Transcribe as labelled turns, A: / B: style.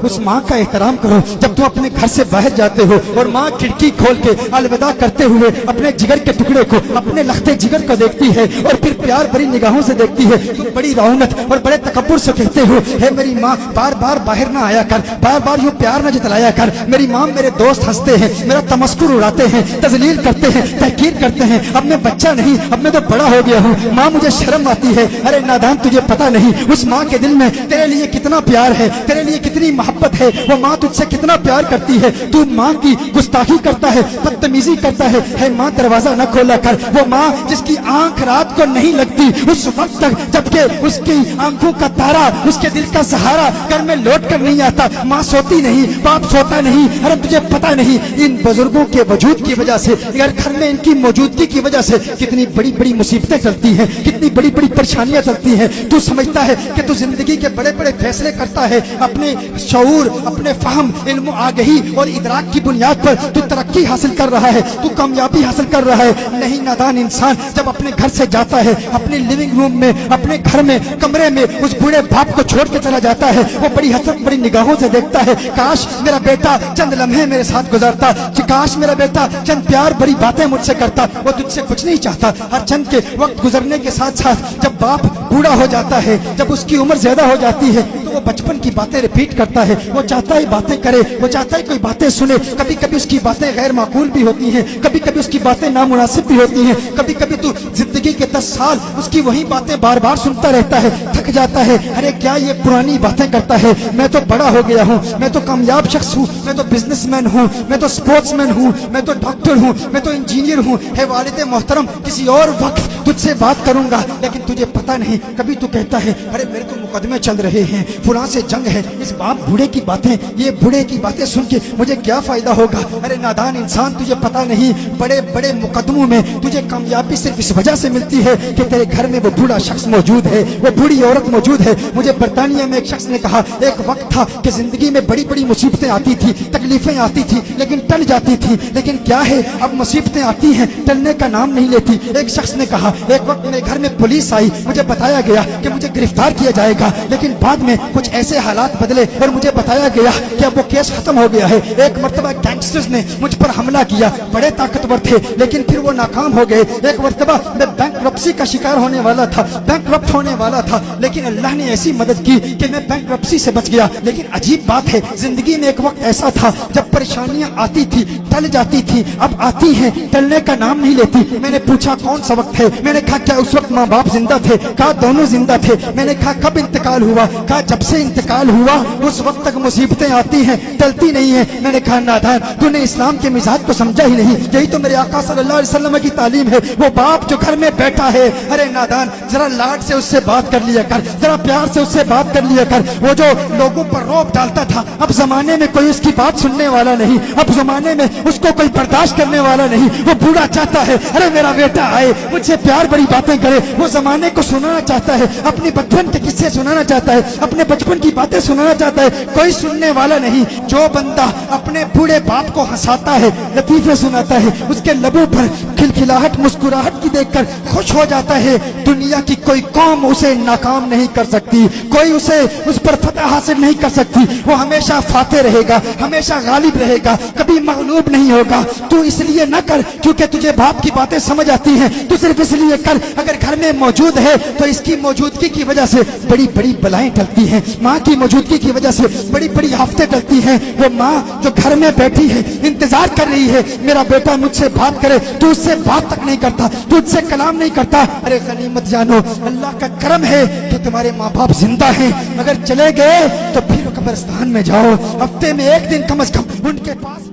A: उस माँ का एहतराम करो। जब तुम अपने घर से बाहर जाते हो और माँ खिड़की खोल के अलविदा करते हुए अपने जिगर के टुकड़े को, अपने लखते जिगर को देखती है और फिर प्यार भरी निगाहों से देखती है, तुम बड़ी रौनक और बड़े तकब्बुर से कहते हो, हे मेरी माँ बार बार बाहर ना आया कर, बार बार यूं प्यार न जतलाया कर। मेरी माँ, मेरे दोस्त हंसते हैं, मेरा तमस्कुर उड़ाते हैं, तजलील करते हैं, तहकीर करते हैं। अब मैं बच्चा नहीं, अब मैं तो बड़ा हो गया हूँ। माँ मुझे शर्म आती है। अरे नादान, तुझे पता नहीं उस माँ के दिल में तेरे लिए कितना प्यार है, तेरे लिए कितनी मोहब्बत है। वो माँ तुझसे कितना प्यार करती है, तू माँ की गुस्ताखी करता है, बदतमीजी करता है माँ दरवाजा न खोला कर। वो माँ जिसकी आंख रात को नहीं लगती उस वक्त तक जबकि उसकी आंखों का तारा, उसके दिल का सहारा घर में लौट कर नहीं आता। माँ सोती नहीं, बाप सोता नहीं। अरे तुझे पता नहीं इन बुजुर्गों के वजूद की वजह से, अगर घर में इनकी मौजूदगी की वजह से कितनी बड़ी बड़ी मुसीबतें चलती हैं, कितनी बड़ी बड़ी परेशानियां चलती हैं। तू समझता है कि तू जिंदगी के बड़े बड़े फैसले करता है अपने शऊर, अपने फहम, इल्म, आगही और इदराक की बुनियाद पर तू तरक्की हासिल कर रहा है, तू कामयाबी हासिल कर रहा है। नहीं, नादान इंसान जब अपने घर से जाता है, अपने लिविंग रूम में, अपने घर में, कमरे में उस बूढ़े बाप को छोड़ के चला जाता है, वो बड़ी हसरत बड़ी निगाहों से देखता है, काश मेरा बेटा चंद लम्हे मेरे साथ गुजारता, काश मेरा बेटा चंद प्यार भरी बातें मुझसे करता। वो तुझसे कुछ नहीं चाहता। हर चंद के वक्त गुजरने के साथ साथ जब बाप बूढ़ा हो जाता है, जब उसकी उम्र ज्यादा हो जाती है, तो वो बचपन की बातें रिपीट करता है। वो चाहता है बातें करे, वो चाहता है कोई बातें सुने। कभी कभी उसकी बातें गैर माकूल भी होती हैं, कभी कभी उसकी बातें नामुनासिब भी होती हैं। कभी कभी तू जिंदगी के 10 साल उसकी वही बातें बार बार सुनता रहता है, थक जाता है। अरे क्या ये पुरानी बातें करता है, मैं तो बड़ा हो गया हूँ, मैं तो कामयाब शख्स हूँ, मैं तो बिजनेसमैन हूँ, मैं तो स्पोर्ट्समैन हूँ, मैं तो डॉक्टर हूँ, मैं तो इंजीनियर हूँ। है वालिद मोहतरम, किसी और वक्त तुझसे बात करूंगा, लेकिन तुझे पता नहीं। कभी तू कहता है, अरे मेरे तो मुकदमे चल रहे हैं, फुलां से जंग है, इस बाप बूढ़े की बातें, ये बूढ़े की बातें सुन के मुझे क्या फायदा होगा। अरे नादान इंसान, तुझे पता नहीं बड़े बड़े मुकदमों में तुझे कामयाबी सिर्फ इस वजह से मिलती है कि तेरे घर में वो बूढ़ा शख्स मौजूद है, वो बूढ़ी औरत मौजूद है। मुझे बरतानिया में एक शख्स ने कहा, एक वक्त था कि जिंदगी में बड़ी बड़ी मुसीबतें आती थी, तकलीफें आती थी, लेकिन टल जाती थी। लेकिन क्या है, अब मुसीबतें आती हैं, टलने का नाम नहीं लेती। एक शख्स ने कहा, एक वक्त मेरे घर में पुलिस आई, मुझे बताया गया कि मुझे गिरफ्तार किया जाएगा, लेकिन बाद में कुछ ऐसे हालात बदले और मुझे बताया गया कि अब वो केस खत्म हो गया है। एक मर्तबा गैंगस्टर्स ने मुझ पर हमला किया, बड़े ताकतवर थे, लेकिन फिर वो नाकाम हो गए। एक मर्तबा मैं बैंकरप्सी का शिकार होने वाला था, बैंकरप्ट होने वाला था, लेकिन अल्लाह ने ऐसी मदद की कि मैं बैंकरप्सी से बच गया। लेकिन अजीब बात है, जिंदगी में एक वक्त ऐसा था जब परेशानियां आती थी, टल जाती थी, अब आती हैं, टलने का नाम नहीं लेती। मैंने पूछा कौन सा वक्त है, मैंने कहा क्या उस वक्त माँ बाप जिंदा थे, कहा दोनों जिंदा थे। मैंने कहा कब इंतकाल हुआ, कहा जब से इंतकाल हुआ उस वक्त तक मुसीबतें आती हैं, टलती नहीं है। मैंने कहा नादान, तूने इस्लाम के मिजाज को समझा ही नहीं। यही तो मेरे आका सल्लल्लाहु अलैहि वसल्लम की तालीम है। वो बाप जो घर में बैठा है, अरे नादान जरा लाड से उससे बात कर लिया कर, जरा प्यार से उससे बात कर लिया कर। वो जो लोगों पर रौब डालता था, अब जमाने में कोई उसकी बात सुनने वाला नहीं, अब जमाने में उसको कोई बर्दाश्त करने वाला नहीं। वो बूढ़ा चाहता है, अरे मेरा बेटा आए, मुझसे प्यार बड़ी बातें करे। वो जमाने को सुनाना चाहता है, अपने बचपन के किस्से सुनाना चाहता है, अपने बचपन की बातें सुनाना चाहता है, कोई सुनने वाला नहीं। जो बंदा अपने बूढ़े बाप को हंसाता है, लतीफे सुनाता है, उसके लबों पर खिलखिलाहट, मुस्कुराहट की देखकर खुश हो जाता है, दुनिया की कोई कौम उसे नाकाम नहीं कर सकती, कोई उसे उस पर फतह हासिल नहीं कर सकती। वो हमेशा फातेह रहेगा, हमेशा गालिब रहेगा, कभी मगलूब नहीं होगा। तू इसलिए न कर क्योंकि तुझे बाप की बातें समझ आती हैं, तू सिर्फ इसलिए कर अगर घर में मौजूद है तो इसकी मौजूदगी की वजह से बड़ी बड़ी बलाएं टलती हैं, माँ की मौजूदगी की वजह से बड़ी बड़ी आफतें टलती हैं। वो माँ जो घर में बैठी है, इंतजार कर रही है मेरा बेटा मुझसे बात करे, तू उससे बात तक नहीं करता, तू उससे कलाम नहीं करता। अरे गनीमत जानो, अल्लाह का करम है कि तुम्हारे माँ बाप जिंदा हैं। अगर चले गए तो फिर कब्रिस्तान में जाओ, हफ्ते में एक दिन कम से कम उनके पास